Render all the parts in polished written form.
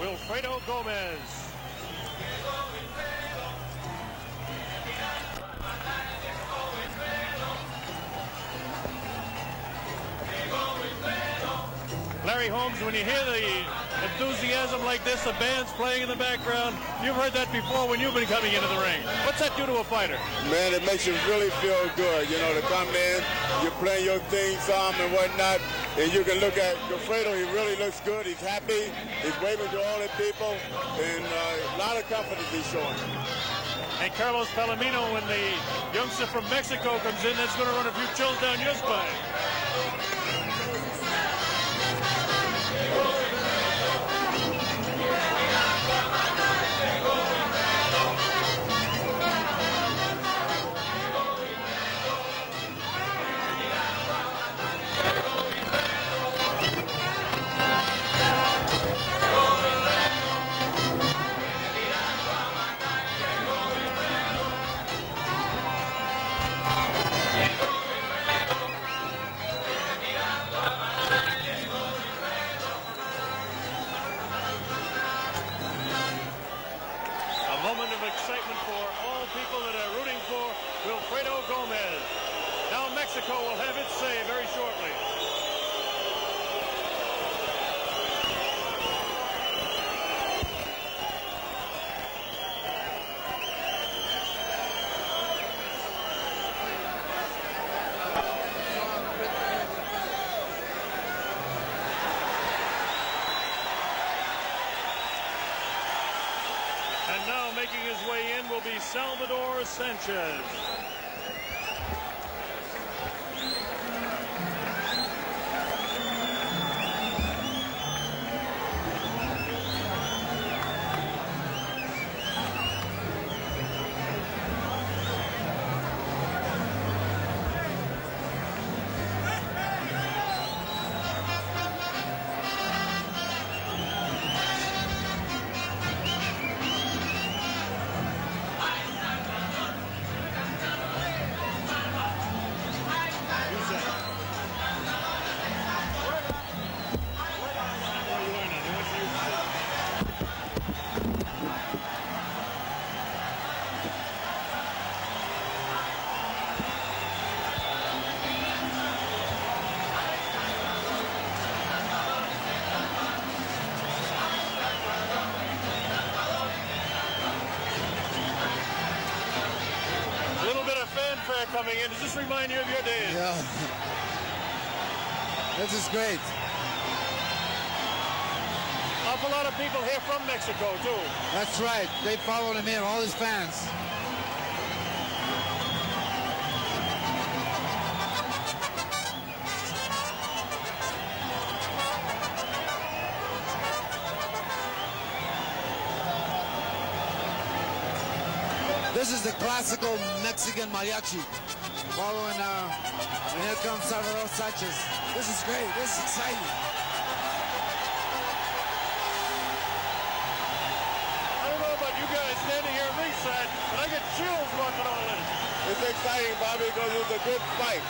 Wilfredo Gomez. Larry Holmes, when you hear the enthusiasm like this, the band's playing in the background, you've heard that before when you've been coming into the ring. What's that do to a fighter? Man, it makes you really feel good, you know, to come in, you're playing your theme song and whatnot, and you can look at Wilfredo, he really looks good, he's happy, he's waving to all the people, and a lot of confidence he's showing. And Carlos Palomino, when the youngster from Mexico comes in, that's going to run a few chills down your spine. Excitement for all people that are rooting for Wilfredo Gomez. Now Mexico will have its say very shortly. And now making his way in will be Salvador Sanchez. Coming in. Does this remind you of your days? Yeah. This is great. Awful lot of people here from Mexico, too. That's right. They followed him in, all his fans. This is the classical Mexican mariachi. Following, and here comes Salvador Sanchez. This is great. This is exciting. I don't know about you guys standing here at ringside, but I get chills watching all this. It's exciting, Bobby, because it's a good fight.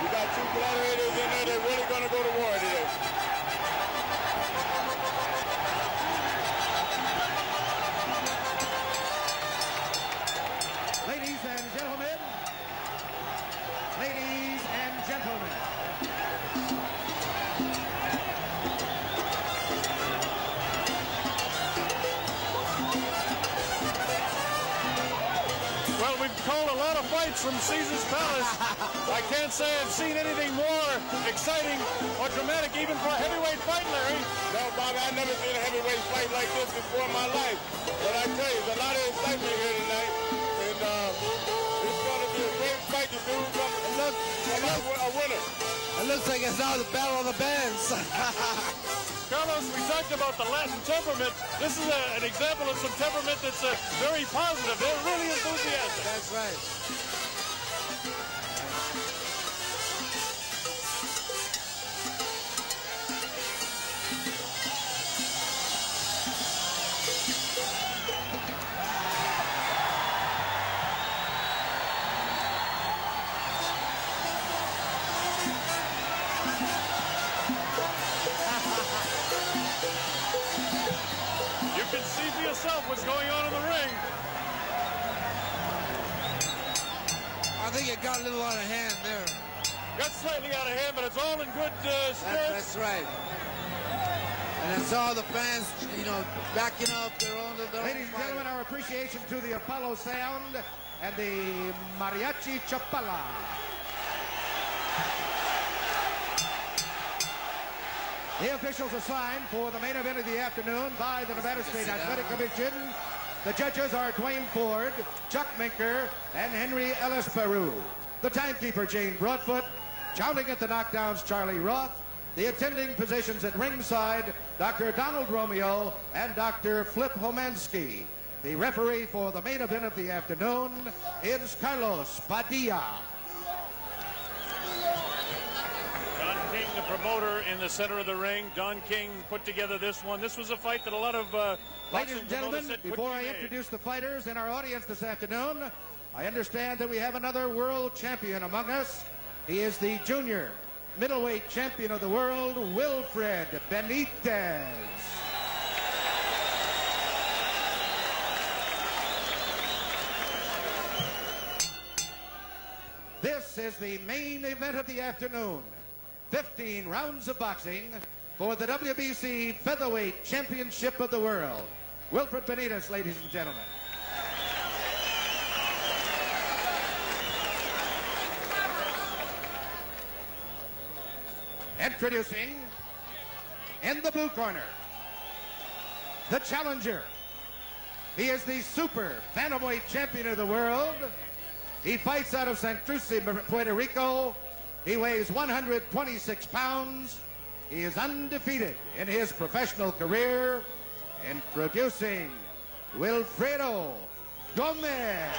You got two gladiators in there. They're really going to go to war today. Ladies and gentlemen. Well, we've called a lot of fights from Caesar's Palace. I can't say I've seen anything more exciting or dramatic, even for a heavyweight fight, Larry. No, Bobby, I've never seen a heavyweight fight like this before in my life. But I tell you, there's a lot of excitement here tonight. And it's going to be a great fight. The dude come out a winner. It looks like it's now the battle of the bands. Carlos, we talked about the Latin temperament. This is an example of some temperament that's very positive. They're really enthusiastic. That's right. I think it got a little out of hand there. Got slightly out of hand, but it's all in good spirits. That's right. And I saw the fans, you know, backing up their own. Ladies and gentlemen, our appreciation to the Apollo Sound and the Mariachi Chapala. The officials assigned for the main event of the afternoon by the Nevada State Athletic Commission. The judges are Dwayne Ford, Chuck Minker, and Henry Ellis Peru. The timekeeper, Jane Broadfoot. Counting at the knockdowns, Charlie Roth. The attending physicians at ringside, Dr. Donald Romeo and Dr. Flip Homansky. The referee for the main event of the afternoon is Carlos Padilla. Don King, the promoter, in the center of the ring. Don King put together this one. This was a fight that a lot of ladies and gentlemen, before I introduce the fighters in our audience this afternoon, I understand that we have another world champion among us. He is the junior middleweight champion of the world, Wilfred Benitez. This is the main event of the afternoon. 15 rounds of boxing for the WBC Featherweight Championship of the World. Wilfred Benitez, ladies and gentlemen. Introducing, in the blue corner, the challenger. He is the super bantamweight champion of the world. He fights out of Sanchez, Puerto Rico. He weighs 126 pounds. He is undefeated in his professional career. Introducing Wilfredo Gomez.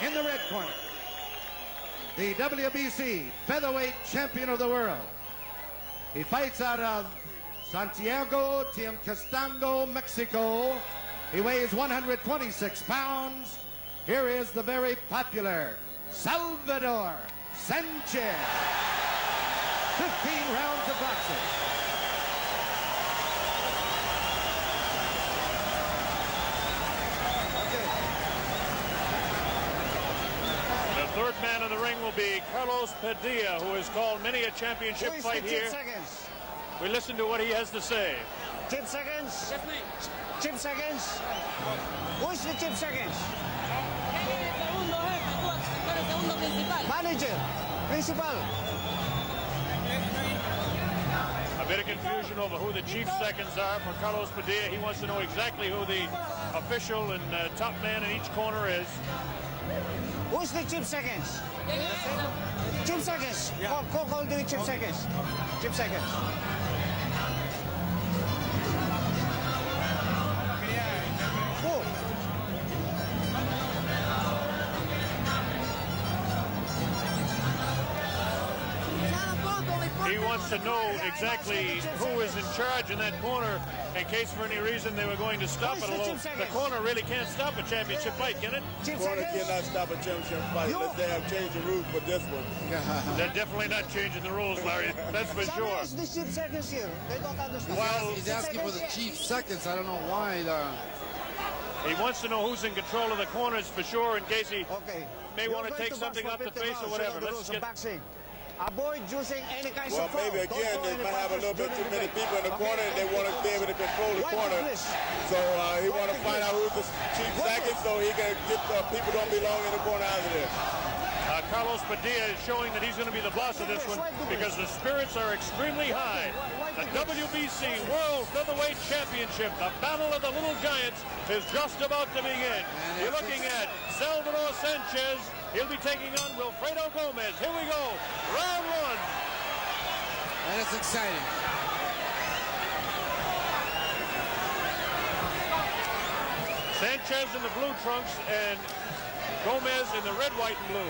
In the red corner, the WBC Featherweight Champion of the World. He fights out of Santiago, Tiancastango, Mexico. He weighs 126 pounds. Here is the very popular Salvador Sanchez. 15 rounds of boxing. Third man in the ring will be Carlos Padilla, who has called many a championship fight here. Seconds. We listen to what he has to say. Chip Seconds. Chip Seconds. Who is the Chip Seconds? Manager. Principal. A bit of confusion over who the chief seconds are for Carlos Padilla. He wants to know exactly who the official and top man in each corner is. Who's the Chip Seconds? Chip Seconds. Yeah. Call the Chip Seconds. Chip Seconds. Who? He wants to know exactly who is in charge in that corner in case for any reason they were going to stop it. Although the corner really can't stop a championship fight, can it? The corner cannot stop a championship fight unless they have changed the rules for this one. They're definitely not changing the rules, Larry. That's for sure. The Chip Seconds here. They don't understand. Well, he's asking for the chief seconds. I don't know why. He wants to know who's in control of the corners for sure in case he may want to take to something off the face or whatever. Let's get... Avoid using any kind of foul. Maybe again they might have a little bit too many people in the corner and they want to be able to control the corner. So he want to find out who's the chief second so he can get people don't belong in the corner out of there. Carlos Padilla is showing that he's going to be the boss of this one because the spirits are extremely high. The WBC World Featherweight Championship, the Battle of the Little Giants, is just about to begin. You're looking at Salvador Sanchez. He'll be taking on Wilfredo Gomez. Here we go. Round one. And it's exciting. Sanchez in the blue trunks and Gomez in the red, white, and blue.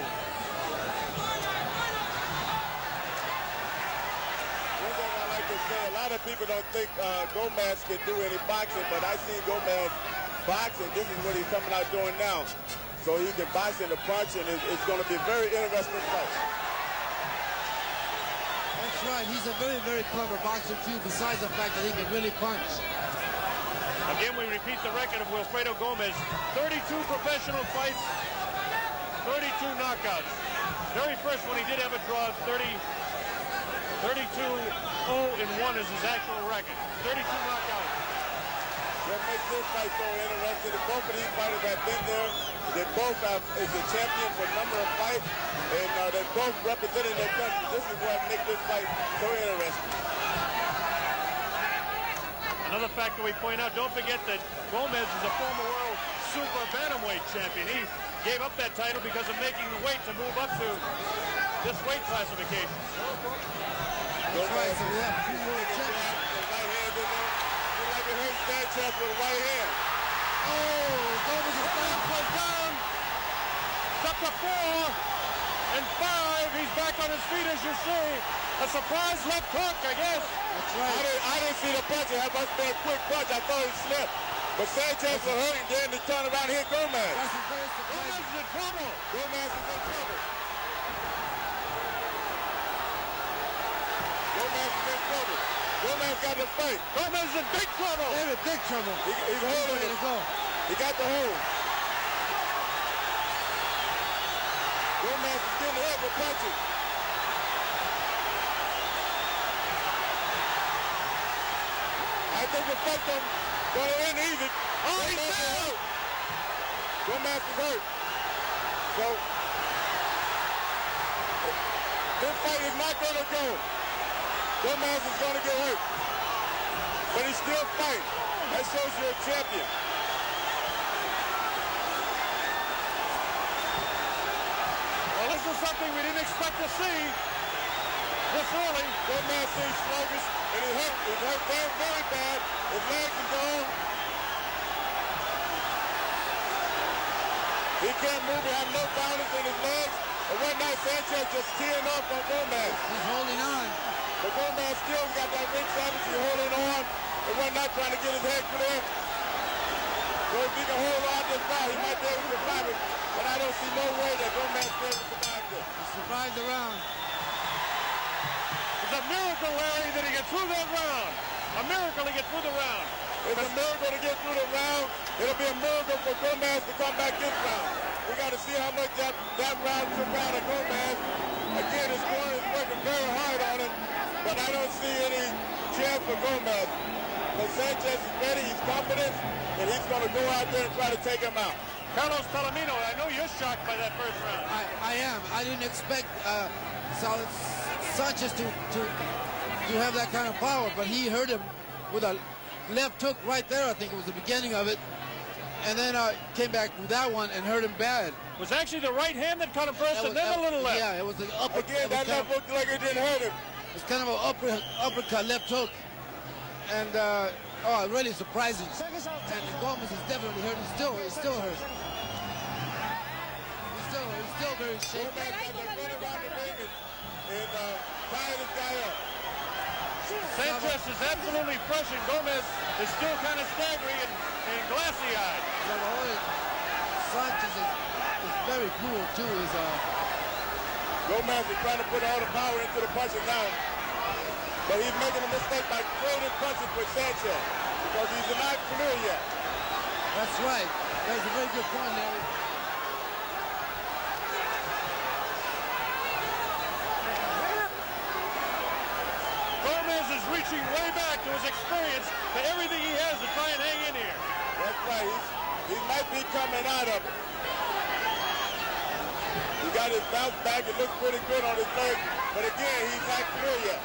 One thing I like to say, a lot of people don't think Gomez can do any boxing, but I see Gomez boxing. This is what he's coming out doing now. So he can box in the punch, and it's going to be a very interesting fight. That's right. He's a very, very clever boxer, too, besides the fact that he can really punch. Again, we repeat the record of Wilfredo Gomez. 32 professional fights, 32 knockouts. Very first one, he did have a draw, 32-0-1 is his actual record. 32 knockouts. What makes this fight so interesting is both of these fighters have been there. They both is the champion for a number of fights, and they're both representing their country. This is what makes this fight so interesting. Another factor we point out, don't forget that Gomez is a former world super bantamweight champion. He gave up that title because of making the weight to move up to this weight classification. That's right, so we have two world champions. Right hand in there. Looks like it hurt Sanchez with a right hand. Oh, Gomez is down. Goes down. It's up to 4 and 5. He's back on his feet, as you see. A surprise left hook, I guess. That's right. I didn't see the punch. It must have been a quick punch. I thought he slipped. But Sanchez was hurting. Then he turned around and hit Gomez. That's very surprising. Gomez is in trouble. Gomez is in trouble. Gomez is in trouble. Gomez got the fight. Gomez is in big trouble. They're in big trouble. He's holding ready it. to go. He got the hold. Gomez is getting hit with punches. I think the fight gonna end easy. Oh, he's down. Gomez is hurt. So this fight is not gonna go. Gomez is gonna get hurt. But he's still fighting. That shows you're a champion. Well, this is something we didn't expect to see this early. Gomez seems sluggish, and he's hurt. He's hurt very, very bad. His legs are gone. He can't move. He has no balance in his legs. And right now, Sanchez just teeing off on Gomez. He's holding on. But Gomez still got that ring savage. He's holding on. And we're not trying to get his head clear. So if he can hold on this fight, he might be able to survive it. But I don't see no way that Gomez will be able to survive this. He survived the round. It's a miracle, Larry, that he gets through that round. A miracle to get through the round. It's a miracle to get through the round. It'll be a miracle for Gomez to come back this round. We got to see how much that round took out of Gomez. Again, his corner is working very hard on it, but I don't see any chance for Gomez. But Sanchez is ready, he's confident, and he's going to go out there and try to take him out. Carlos Palomino, I know you're shocked by that first round. I am. I didn't expect Sanchez to have that kind of power, but he hurt him with a left hook right there. I think it was the beginning of it. And then came back with that one and hurt him bad. It was actually the right hand that caught him first, and then a little left. Yeah, it was the upper. Again, that left looked like it didn't hurt him. It's kind of an uppercut left hook. And, really surprising. And Gomez is definitely hurt. He's still hurt. He's still very shaky. Gomez got to run around the ring and tie this guy up. Sanchez is absolutely fresh, and Gomez is still kind of staggering and glassy-eyed. Sanchez is very cool, too. Gomez is trying to put all the power into the punches now. But he's making a mistake by trading punches with Sanchez because he's not clear yet. That's right. That's a very good point, Larry. Gomez is reaching way back to his experience, to everything he has to try and hang in here. That's right. He might be coming out of it. He got his bounce back. It looks pretty good on his leg. But again, he's not clear yet.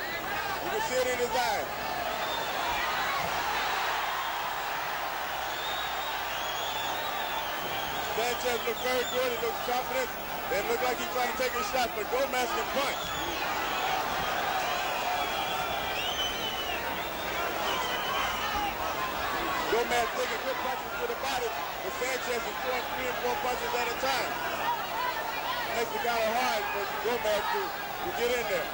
You can see it in his eyes. Sanchez looks very good. He looks confident. It looks like he's trying to take a shot, but Gomez can punch. Gomez taking good punches to the body, but Sanchez is throwing 3 and 4 punches at a time. Makes it kind of hard for Gomez to get in there.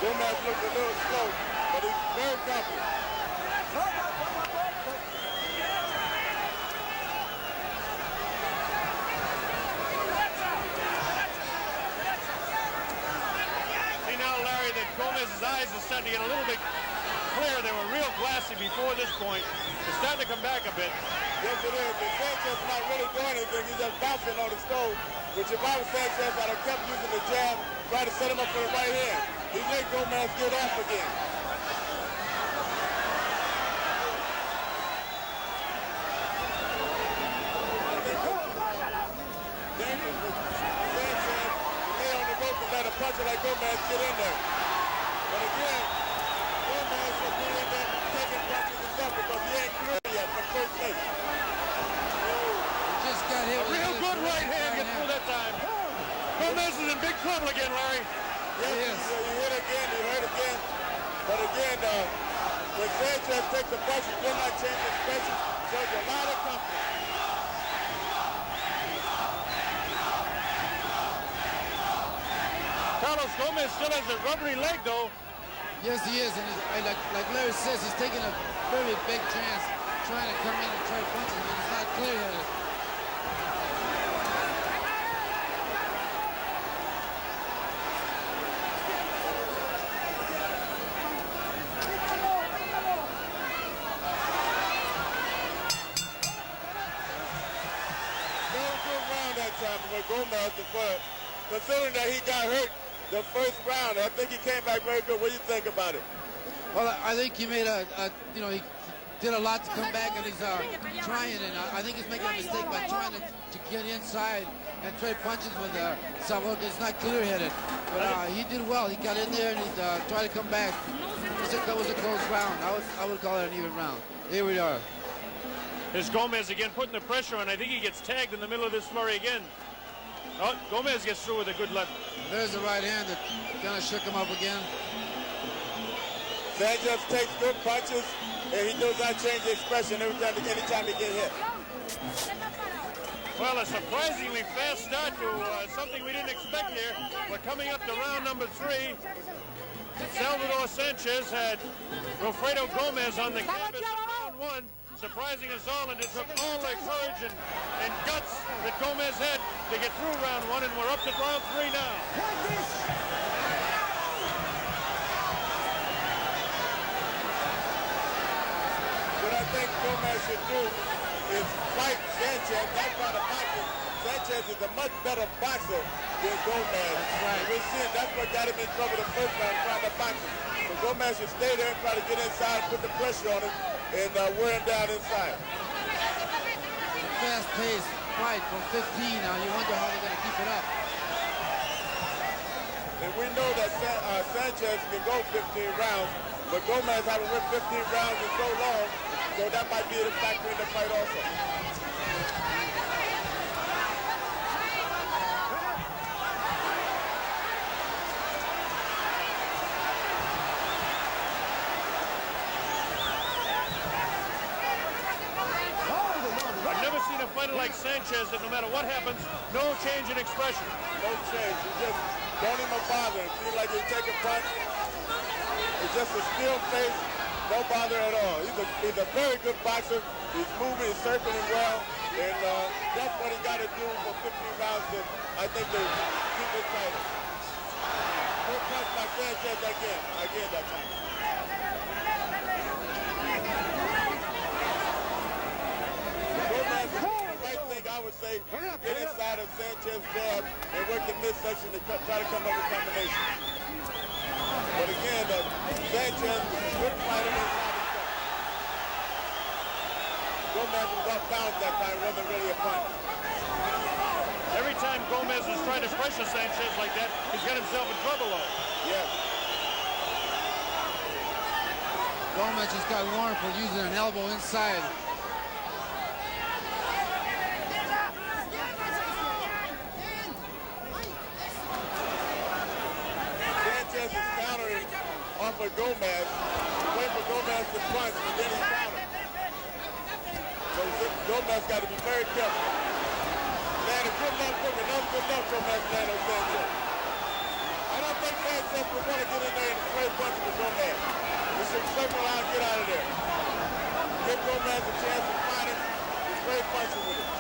Gomez looks a little slow, but he's very confident. Gomez's eyes are starting to get a little bit clear. They were real glassy before this point. It's starting to come back a bit. Yes, it is. But Sanchez not really doing anything. He's just bouncing on the stove. Which if I was Sanchez, I'd have kept using the jab, try to set him up for the right hand. He let Gomez get off again. Let a puncher like Gomez get in there. But again, Gomez will be in there taking punches himself because he ain't clear yet from first base. He just got hit A with real good right hand gets through that time. Gomez is in big trouble again, Larry. Yes, he hit again, he hurt again. But again, when Sanchez takes a punch, he will not change his expression. Shows a lot of confidence. Carlos Gomez still has a rubbery leg, though. Yes, he is. And like Larry says, he's taking a very big chance trying to come in and try punches, but he's not clear-headed. Very good round that time for Gomez to put. Considering that he got hurt the first round, I think he came back very good. What do you think about it? Well, I think he made he did a lot to come back, and he's trying, and I think he's making a mistake by trying to get inside and trade punches with Salvador. He's not clear-headed, but he did well. He got in there and he tried to come back. That was a close round. I would call it an even round. Here we are. There's Gomez again putting the pressure on. I think he gets tagged in the middle of this flurry again. Oh, Gomez gets through with a good left. There's the right hand that kind of shook him up again. Sanchez takes good punches, and he does not change the expression anytime he gets hit. Well, a surprisingly fast start to something we didn't expect here. We're coming up to round number 3. Salvador Sanchez had Wilfredo Gomez on the canvas in round 1. Surprising us all, and it took all the courage and guts that Gomez had to get through round 1, and we're up to round 3 now. What I think Gomez should do is fight Sanchez, not try to box him. Sanchez is a much better boxer than Gomez. That's right. We're seeing that's what got him in trouble the first round, trying to box him. So Gomez should stay there and try to get inside, put the pressure on him, and wear him down inside. Fast-paced fight from 15 now. You wonder how they're going to keep it up. And we know that Sanchez can go 15 rounds, but Gomez haven't won 15 rounds in so long, so that might be a factor in the fight also. I've never seen a fighter like Sanchez that no matter what happens, no change in expression. No change. He just don't even bother. It seems like he'll take a punch. It's just a still face, no bother at all. He's a very good boxer. He's moving, he's circling well, and that's what he got to do for 15 rounds. And I think they keep it tight. Good punch by Sanchez again that time. I would say get inside of Sanchez's jab and work the midsection to try to come up with combination. But again, Sanchez good fighter inside himself. Gomez was off balance that time, wasn't really a punch. Every time Gomez is trying to pressure Sanchez like that, he's got himself in trouble, though. Yes. Gomez just got warned for using an elbow inside. Sanchez is countering off of Gomez, wait for Gomez to punch, and then he counters. So Gomez got to be very careful. Man, a good enough hook, good enough Gomez land on Sanchez. I don't think Sanchez would want to get in there and straight punch with Gomez. He should circle out and get out of there. Give Gomez a chance to fight him, straight punching with him.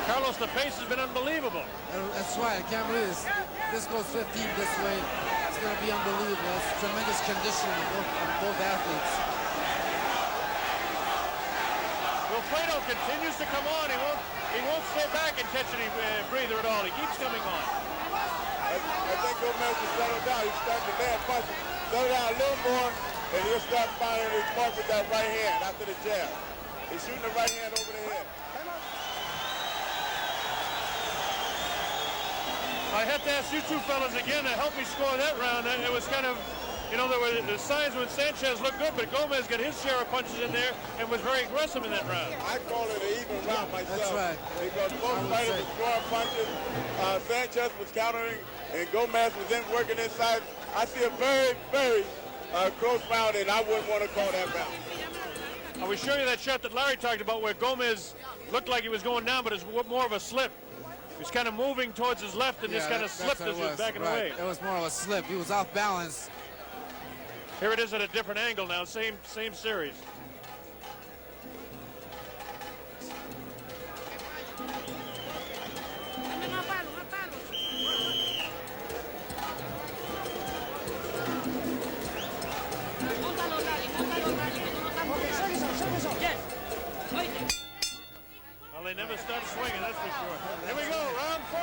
Carlos, the pace has been unbelievable. That's right. I can't believe this goes 15 this way. It's going to be unbelievable. It's tremendous conditioning of both athletes. Wilfredo continues to come on. He won't stay back and catch any breather at all. He keeps coming on. I think Gomez will settle down. He's starting to land punches. Settle down a little more, and he'll start finding his mark with that right hand after the jab. He's shooting the right hand over the head. I have to ask you two fellas again to help me score that round. It was kind of, you know, there were the signs when Sanchez looked good, but Gomez got his share of punches in there and was very aggressive in that round. I call it an even round myself. That's right. Because both fighters were scoring punches. Sanchez was countering, and Gomez was then working inside. I see a very, very close round, and I wouldn't want to call that round. I will show you that shot that Larry talked about where Gomez looked like he was going down, but it's more of a slip. He was kind of moving towards his left and just kind of slipped as he was backing away. It was more of a slip. He was off balance. Here it is at a different angle now, same series. Well, they never stop swinging, that's for sure. Here we go, round 4.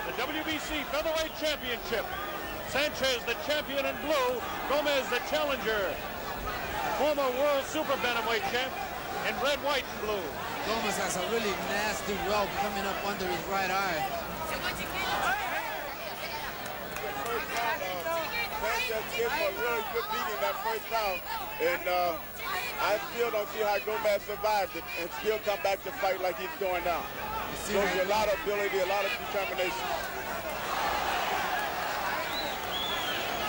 The WBC Featherweight Championship. Sanchez, the champion in blue. Gomez, the challenger. Former world super bantamweight champ in red, white, and blue. Gomez has a really nasty welt coming up under his right eye. Sanchez gave him a really good beating that first round, and I still don't see how Gomez survived it and still come back to fight like he's doing now. Shows you a lot of ability, a lot of determination.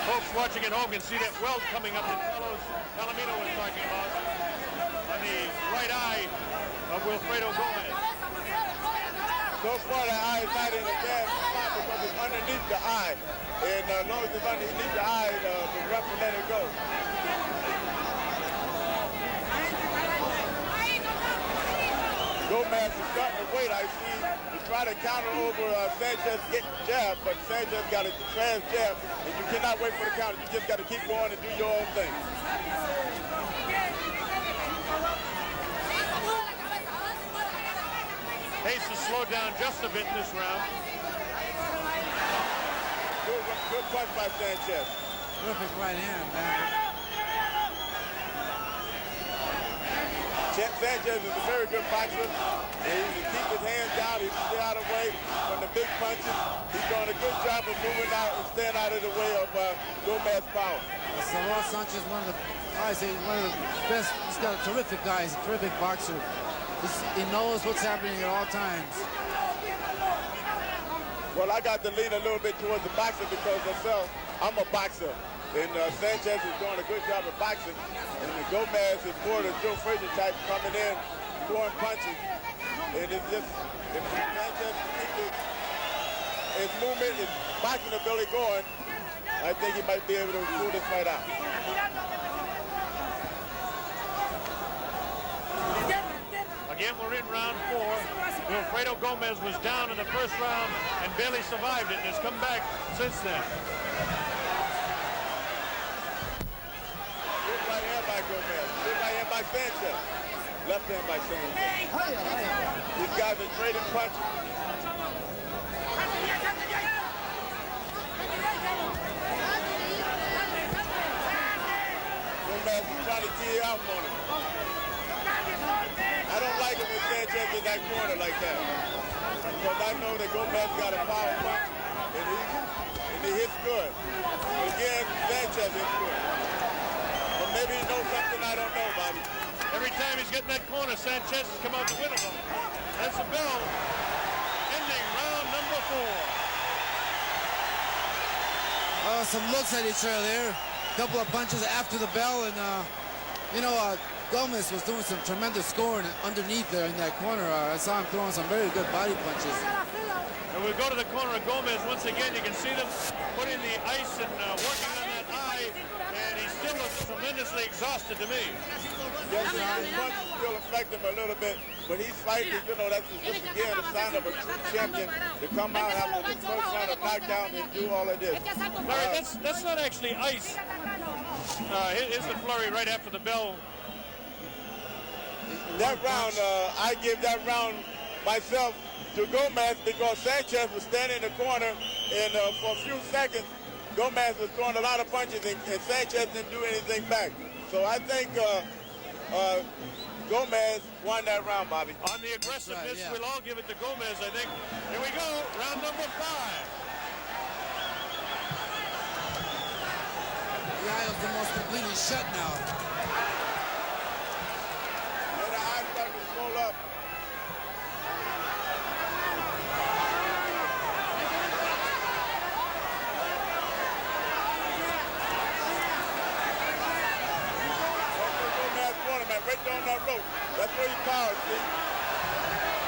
Folks watching at home can see that welt coming up that Palomino was talking about on the right eye of Wilfredo Gomez. So far, the eye is not in a bad spot because it's underneath the eye. And as long as it's underneath the eye, the ref will let it go. Gomez is starting to wait. I see he try to counter over Sanchez getting jab, but Sanchez got a fast jab, and you cannot wait for the counter. You just got to keep going and do your own thing. Pace has slowed down just a bit in this round. Good punch by Sanchez. Perfect right hand, man. Sanchez is a very good boxer. And he can keep his hands down. He can stay out of the way from the big punches. He's doing a good job of moving out and staying out of the way of Gomez's power. Salvador Sanchez, one of the best. He's got a terrific guy. He's a terrific boxer. He knows what's happening at all times. Well, I got to lean a little bit towards the boxer because myself, I'm a boxer. And Sanchez is doing a good job of boxing. And Gomez is more the Joe Frazier type coming in, throwing punches. And it's just, if Sanchez keeps his movement, his boxing ability going, I think he might be able to pull this fight out. Again, we're in round 4. Wilfredo Gomez was down in the first round and barely survived it and has come back since then. Good right hand by Gomez. Good right hand by Sanchez. Left hand by Sanchez. These guys are trading punches. Gomez is trying to tee out on him. I don't like it when Sanchez in that corner like that. Because I know that Gomez got a power punch and he hits good. Again, Sanchez hits good. But maybe he knows something I don't know, Bobby. Every time he's getting that corner, Sanchez has come out to win him. That's the bell. Ending round number 4. Some looks at each other there. A couple of punches after the bell, and Gomez was doing some tremendous scoring underneath there in that corner. I saw him throwing some very good body punches. And we go to the corner of Gomez once again. You can see them putting the ice and working on that eye, and he still looks looks tremendously exhausted to me. Yes, his punches still affect him a little bit, but he's fighting, you know, that's just again a sign of a true champion to come out after the first round of knockdown and do all of this. Larry, that's not actually ice. Here's the flurry right after the bell. That round, I give that round myself to Gomez because Sanchez was standing in the corner, and for a few seconds, Gomez was throwing a lot of punches, and Sanchez didn't do anything back. So I think Gomez won that round, Bobby. On the aggressiveness, we'll all give it to Gomez, I think. Here we go, round number 5. The eye is almost completely shut now. And the eye starting to swell up. Right on that rope. That's where he's powerful, see?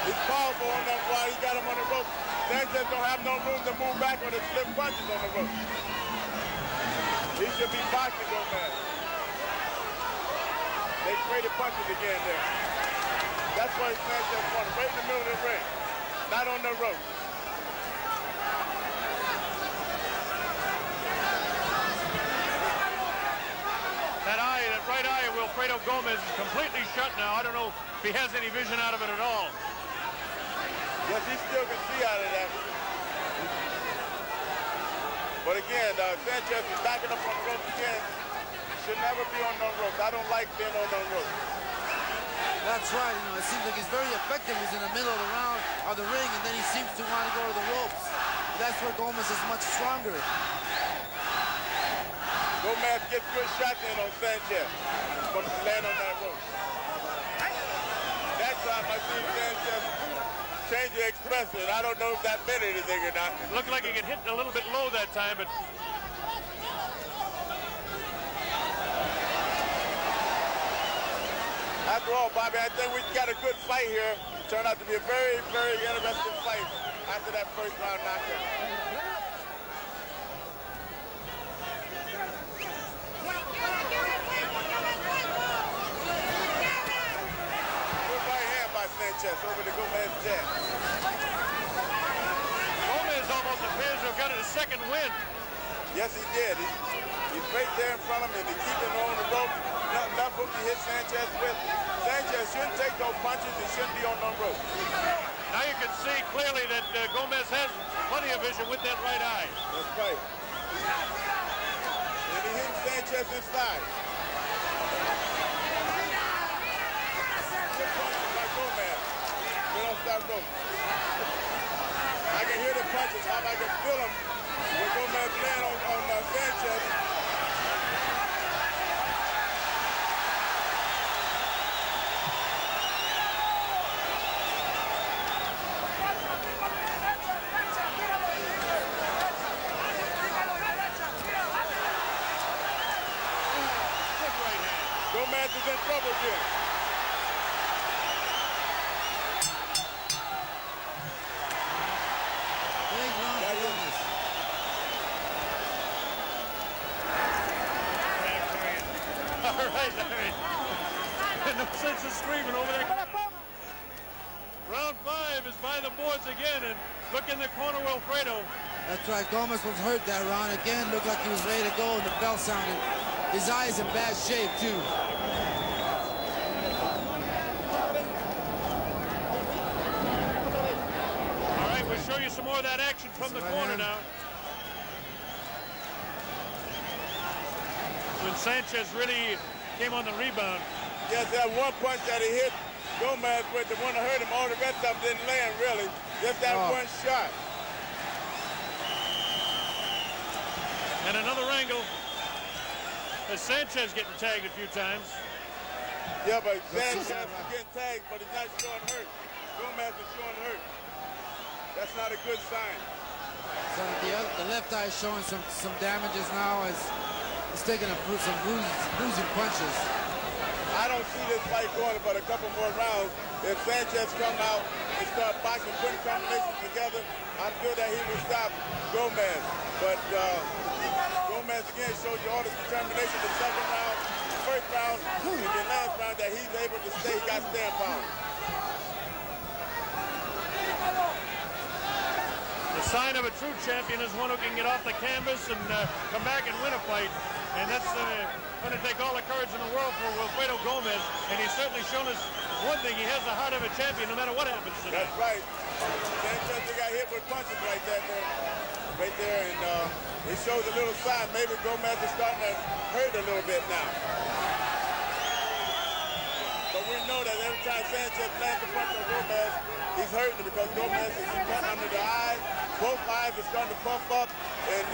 He's powerful on that while he got him on the rope. Sanchez don't have no room to move back on his slip punches on the rope. He should be boxing Gomez. They traded punches again there. That's why Sanchez won, right in the middle of the ring. Not on the rope. That right eye of Wilfredo Gomez is completely shut now. I don't know if he has any vision out of it at all. Yes, he still can see out of that. But again, Sanchez is backing up on the ropes again. Should never be on no ropes. I don't like being on no ropes. That's right. You know, it seems like he's very effective. He's in the middle of the round of the ring, and then he seems to want to go to the ropes. That's where Gomez is much stronger. Gomez gets good shots in on Sanchez, but land on that rope. That time I see Sanchez change the expression. I don't know if that meant anything or not. It looked like he got hit a little bit low that time, but after all, Bobby, I think we got a good fight here. Turned out to be a very, very interesting fight after that first round knockout. Sanchez over to Gomez jab. Gomez almost appears to have got his second win. Yes, he did. He's right there in front of him, and he keeps him on the rope. Nothing left hook to hit Sanchez with. Sanchez shouldn't take those punches. He shouldn't be on no rope. Now you can see clearly that Gomez has plenty of vision with that right eye. That's right. And he hit Sanchez inside. That rope. I can hear the punches. I can feel them when Gomez land on Sanchez. Good right hand. Gomez is in trouble again. All right, Larry. No sense of screaming over there. Round 5 is by the boards again, and look in the corner, Wilfredo. That's right. Gomez was hurt that round. Again, looked like he was ready to go, and the bell sounded. His eye is in bad shape, too. All right, we'll show you some more of that action from the corner now. When Sanchez really came on the rebound. Yes, that one punch that he hit Gomez with, the one that hurt him, all the rest of them didn't land really. Just that one shot. And another angle. As Sanchez getting tagged a few times. Yeah, but Sanchez is getting tagged, but he's not showing hurt. Gomez is showing hurt. That's not a good sign. So the left eye is showing some damages now as he's taking some bruising punches. I don't see this fight going but a couple more rounds. If Sanchez come out and start boxing, putting combinations together, I'm sure that he will stop Gomez. But Gomez Gomez again showed you all the determination the second round, the first round, and the last round that he's able to stay. He got stand power. The sign of a true champion is one who can get off the canvas and come back and win a fight. And that's going to take all the courage in the world for Wilfredo Gomez. And he's certainly shown us one thing. He has the heart of a champion no matter what happens today. That's right. Sanchez got hit with punches right there. And it shows a little sign. Maybe Gomez is starting to hurt a little bit now. But we know that every time Sanchez lands a punch on Gomez, he's hurting because Gomez is cut under the eye. Both eyes are starting to pump up, and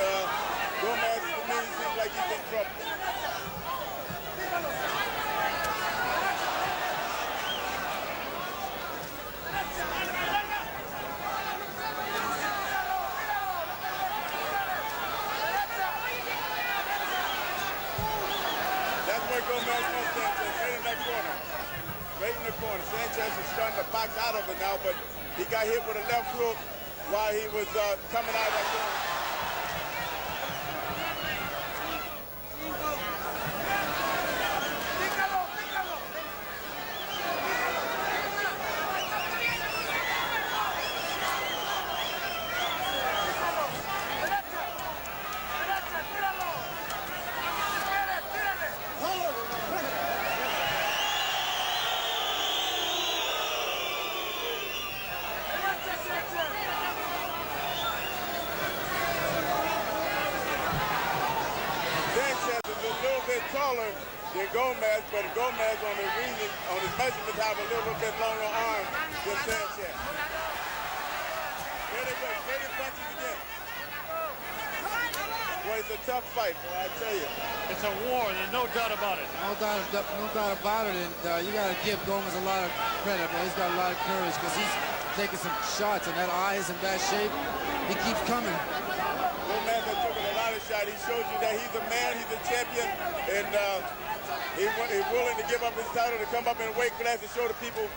Gomez, to me, seems like he's in trouble. That's where Gomez wants Sanchez, right in that corner. Right in the corner. Sanchez is starting to box out of it now, but he got hit with a left hook while he was coming out of that corner. Taller than Gomez, but Gomez on his measurements have a little bit longer arm than Sanchez. Here they go, trading punches again. Well, it's a tough fight, boy, I tell you. It's a war, there's no doubt about it. No doubt about it, and you got to give Gomez a lot of credit, but he's got a lot of courage because he's taking some shots, and that eye is in bad shape. He keeps coming. Gomez has taken a lot of shots. He shows you that he's a man, he's a champion, and he's willing to give up his title to come up in a weight class and show the people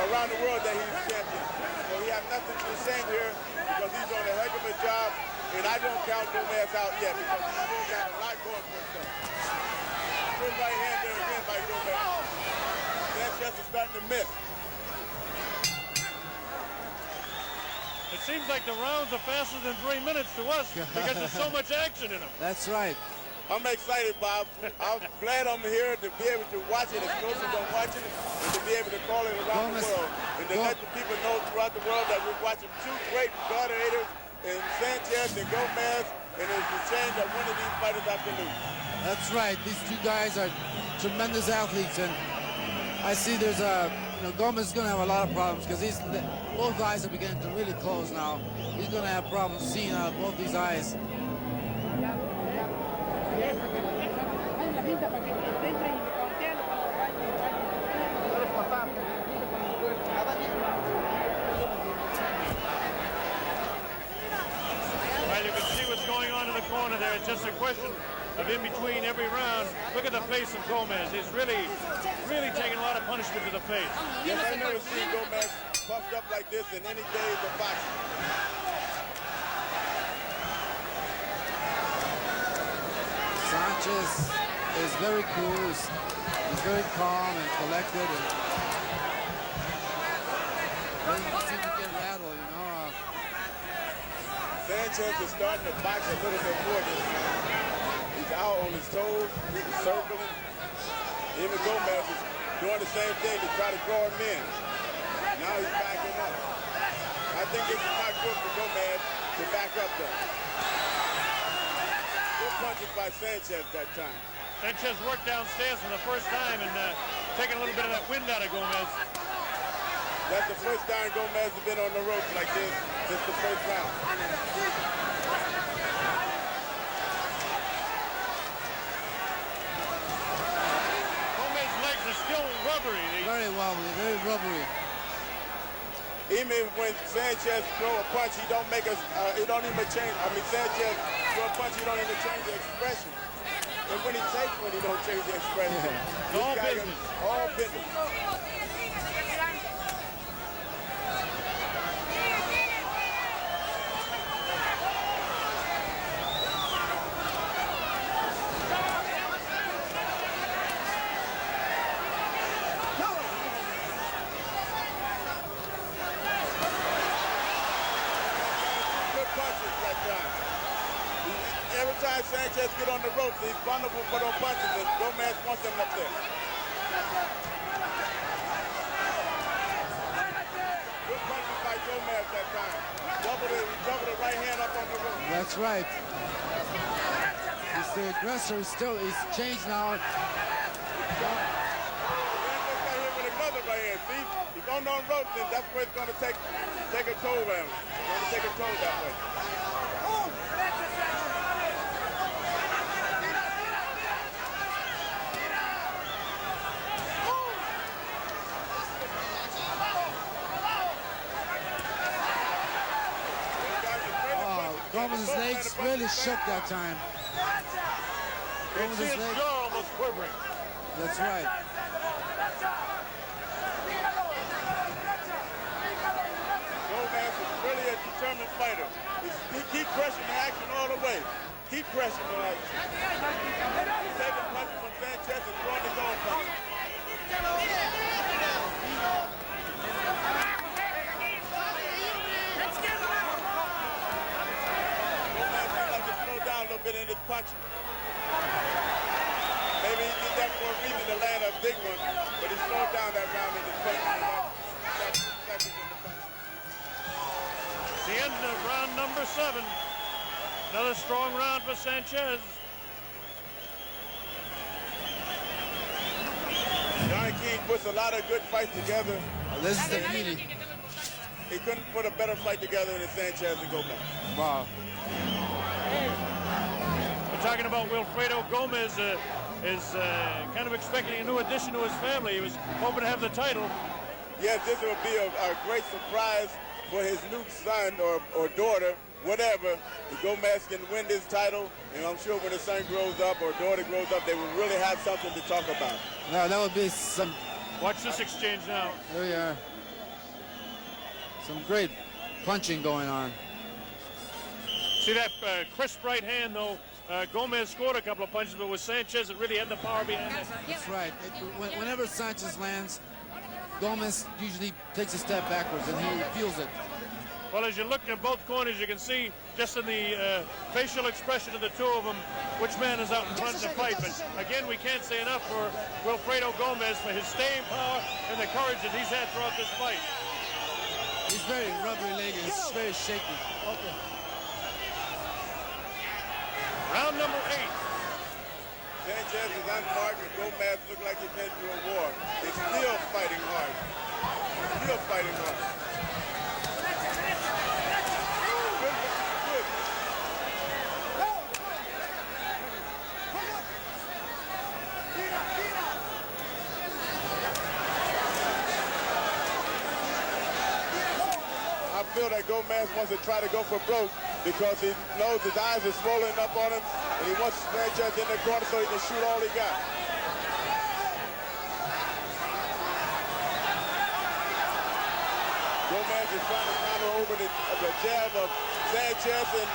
around the world that he's a champion. So he has nothing to be ashamed here because he's doing a heck of a job, and I don't count Gomez out yet because he's still got a lot going for himself. Good right hand there again by Gomez. Sanchez is starting to miss. It seems like the rounds are faster than 3 minutes to us because there's so much action in them. That's right. I'm excited, Bob. I'm glad I'm here to be able to watch it as close as I'm watching it and to be able to call it around the world and to let the people know throughout the world that we're watching two great gladiators in Sanchez and Gomez, and it's a shame that one of these fighters have to lose. That's right. These two guys are tremendous athletes, and I see there's Gomez is going to have a lot of problems because both guys are beginning to really close now. He's going to have problems seeing out of both these eyes. Well, you can see what's going on in the corner there. It's just a question of in between every round. Look at the face of Gomez. He's really taking a lot of punishment to the face. Yes, I've never seen Gomez puffed up like this in any days of boxing. Sanchez is very cool. He's very calm and collected, and doesn't seem to get rattled, you know. Sanchez is starting to box a little bit more. He's out on his toes, he's circling. Even Gomez is doing the same thing to try to draw him in. Now he's backing up. I think this is not good for Gomez to back up though. Good punches by Sanchez that time. Sanchez worked downstairs for the first time and taking a little bit of that wind out of Gomez. That's the first time Gomez has been on the ropes like this since the first round. Gomez's legs are still rubbery. Very wobbly, very rubbery. Even when Sanchez throw a punch, he don't even change. I mean, Sanchez throw a punch, he don't even change the expression. And when he takes one, he don't change the expression. Yeah. All business. All business. every time Sanchez get on the ropes, he's vulnerable for those punches, and Gomez wants him up there. Good punches by Gomez that time. Double the right hand up on the rope. That's right. He's the aggressor. He's changed now. Right here. See, he's going on ropes, and that's where it's going to take a toll on him. It's going to take a toll that way. Gomez's legs really shook that time. Gomez's jaw almost quivering. That's right. Really a determined fighter. He keep pressing the action all the way. Keep pressing the action. He's taking punches from Sanchez and throwing his own punches. Gomez would like to slow down a little bit in his punching. Maybe he did that for a reason to land a big one, but he slowed down that round in his punching. The end of round number 7. Another strong round for Sanchez. Johnny King puts a lot of good fights together. This is the beauty. He couldn't put a better fight together than Sanchez and Gomez. Wow. We're talking about Wilfredo Gomez is kind of expecting a new addition to his family. He was hoping to have the title. Yes, this would be a great surprise for his new son or daughter, whatever. If Gomez can win this title, and I'm sure when his son grows up or daughter grows up, they will really have something to talk about. No, that would be some. Watch this exchange now. There we are. Some great punching going on. See that crisp right hand, though. Gomez scored a couple of punches, but with Sanchez, it really had the power behind it. That's right. Whenever Sanchez lands, Gomez usually takes a step backwards, and he feels it. Well, as you look at both corners, you can see just in the facial expression of the two of them which man is out in front of the fight. But again, we can't say enough for Wilfredo Gomez for his staying power and the courage that he's had throughout this fight. He's very rubbery-legged. He's very shaky. Okay. Round number 8. Sanchez is unmarked, and Gomez look like he's been through a war. He's still fighting hard. Still fighting hard. Good. I feel that Gomez wants to try to go for broke because he knows his eyes are swollen up on him, and he wants Sanchez in the corner so he can shoot all he got. Gomez is trying to counter over the jab of Sanchez, and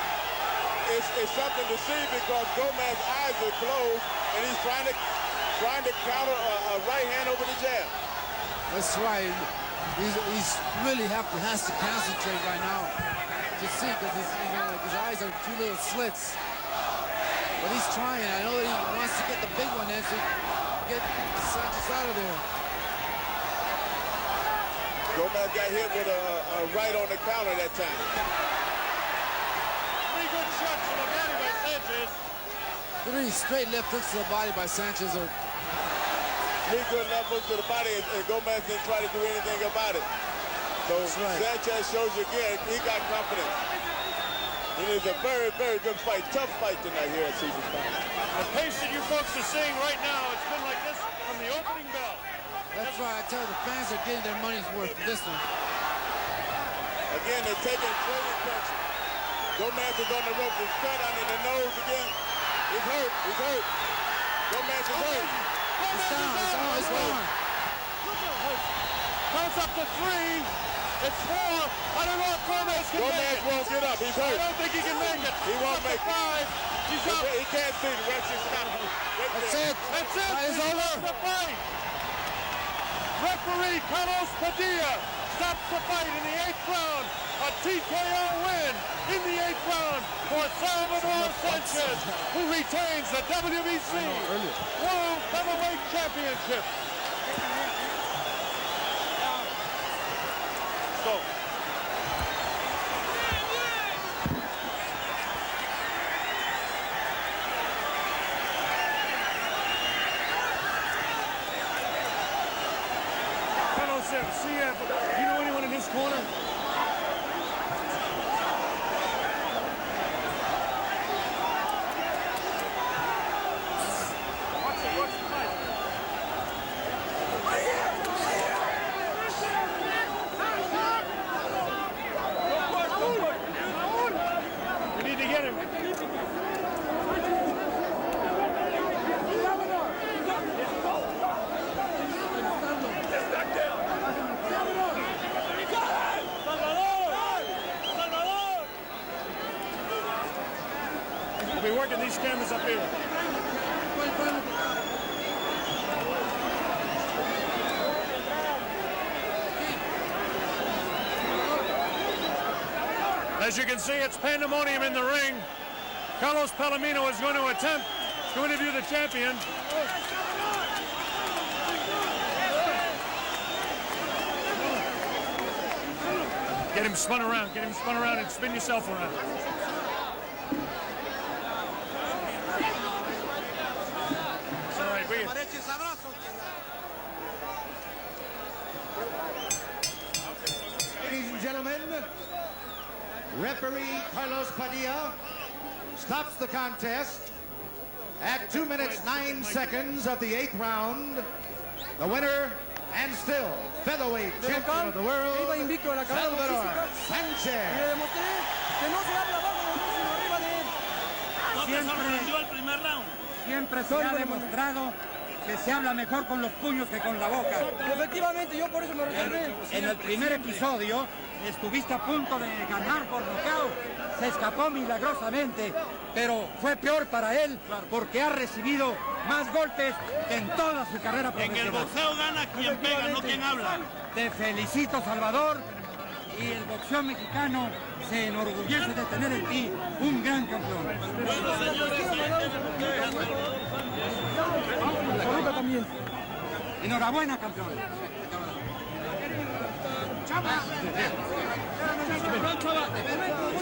it's something to see because Gomez's eyes are closed, and he's trying to counter a right hand over the jab. That's right. He's really has to concentrate right now to see, because his eyes are two little slits. But he's trying. I know that he wants to get the big one in so he can get Sanchez out of there. Gomez got hit with a right on the counter that time. 3 good shots to the body by Sanchez. 3 straight left hooks to the body by Sanchez. 3 good left hooks to the body, and Gomez didn't try to do anything about it. So right. Sanchez shows you again, he got confidence. It is a very, very good fight. Tough fight tonight here at Caesars Palace. The pace that you folks are seeing right now, it's been like this from the opening bell. That's right. I tell you, the fans are getting their money's worth for this one. Again, they're taking trading punches. Gomez is on the rope. He's cut under the nose again. He's hurt. He's hurt. Gomez is hurt. It's down. It's gone. Counts up to 3. It's 4. I don't know if Gomez can make it. Gomez won't get up. He's hurt. I don't think he can make it. He won't make it. 5. He's up. He can't see. The ref just stopped him. That's it. That's it. Fight is over. The fight. Referee Carlos Padilla stops the fight in the 8th round. A TKO win in the 8th round for Salvador Sanchez, who retains the WBC World Featherweight Championship. Go. See, do you know anyone in this corner? We need to get him. We'll be working these cameras up here. As you can see, it's pandemonium in the ring. Carlos Palomino is going to attempt to interview the champion. Get him spun around and spin yourself around. Ladies and gentlemen, referee Carlos Padilla stops the contest at 2 minutes 9 seconds of the 8th round. The winner and still featherweight champion of the world, Salvador Sanchez. Siempre se ha demostrado que se habla mejor con los puños que con la boca. Efectivamente, yo por eso me reservé. En el primer episodio estuviste a punto de ganar por nocaut. Se escapó milagrosamente, pero fue peor para él porque ha recibido más golpes que en toda su carrera profesional. En el boxeo gana quien pega, no quien habla. Te felicito, Salvador, y el boxeo mexicano se enorgullece de tener en ti un gran campeón. Bueno, señores, También. Enhorabuena, campeón.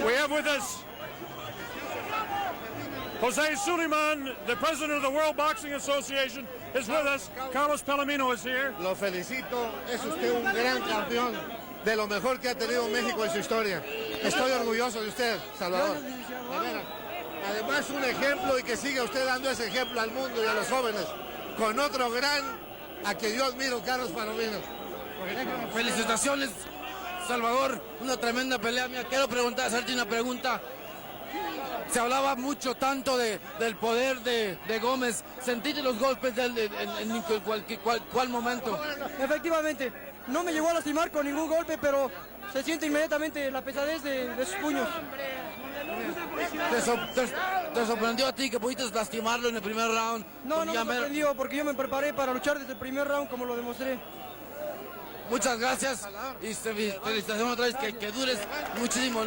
We have with us Jose Suleiman, the president of the World Boxing Association, is with us. Carlos Palomino is here. Lo felicito, es usted un gran campeón, de lo mejor que ha tenido México en su historia. Estoy orgulloso de usted, Salvador. De veras. Además, un ejemplo y que siga usted dando ese ejemplo al mundo y a los jóvenes. Con otro gran, a que yo admiro, Carlos Palomino. Felicitaciones, Salvador, una tremenda pelea. Mira, quiero hacerte una pregunta. Se hablaba mucho tanto del poder de Gómez. ¿Sentiste los golpes de él en cuál momento? Efectivamente, no me llegó a lastimar con ningún golpe, pero se siente inmediatamente la pesadez de sus puños. ¿Te sorprendió a ti que pudiste lastimarlo en el primer round? No me sorprendió porque yo me preparé para luchar desde el primer round como lo demostré. Muchas gracias y felicitaciones otra vez, que dures muchísimo.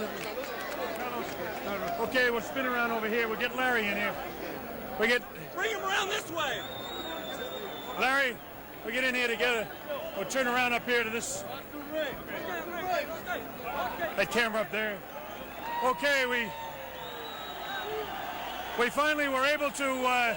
Okay, we'll spin around over here. We'll get Larry in here. Bring him around this way. Larry, we'll get in here together. We'll turn around up here to this. That camera up there. Okay, we finally were able to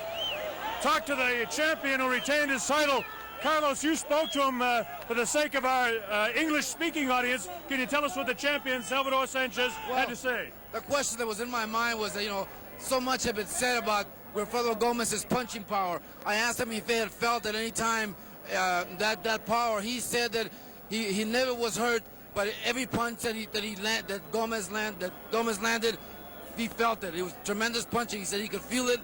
talk to the champion who retained his title. Carlos, you spoke to him for the sake of our English-speaking audience. Can you tell us what the champion, Salvador Sanchez, had to say? The question that was in my mind was that, so much had been said about Wilfredo Gomez's punching power. I asked him if he had felt at any time that power. He said that he never was hurt, but every punch that Gomez landed, he felt it. It was tremendous punching. He said he could feel it,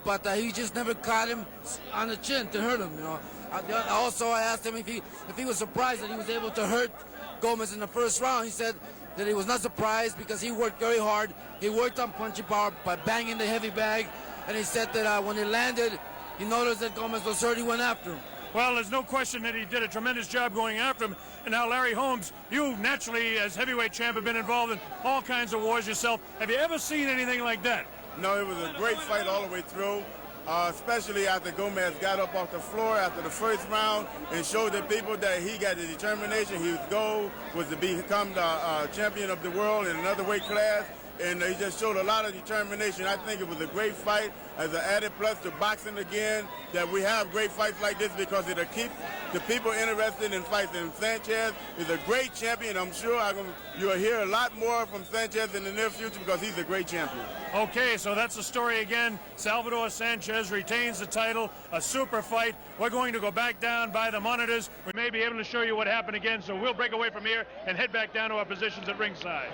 but he just never caught him on the chin to hurt him. Also, I asked him if he was surprised that he was able to hurt Gomez in the first round. He said that he was not surprised because he worked very hard. He worked on punching power by banging the heavy bag, and he said that when he landed, he noticed that Gomez was hurt. He went after him. Well, there's no question that he did a tremendous job going after him. And now, Larry Holmes, you naturally, as heavyweight champ, have been involved in all kinds of wars yourself. Have you ever seen anything like that? No, it was a great fight all the way through, especially after Gomez got up off the floor after the first round and showed the people that he got the determination. His goal was to become the champion of the world in another weight class, and he just showed a lot of determination. I think it was a great fight as an added plus to boxing again, that we have great fights like this because it'll keep the people interested in fights. And Sanchez is a great champion. I'm sure you'll hear a lot more from Sanchez in the near future because he's a great champion. Okay, so that's the story again. Salvador Sanchez retains the title, a super fight. We're going to go back down by the monitors. We may be able to show you what happened again, so we'll break away from here and head back down to our positions at ringside.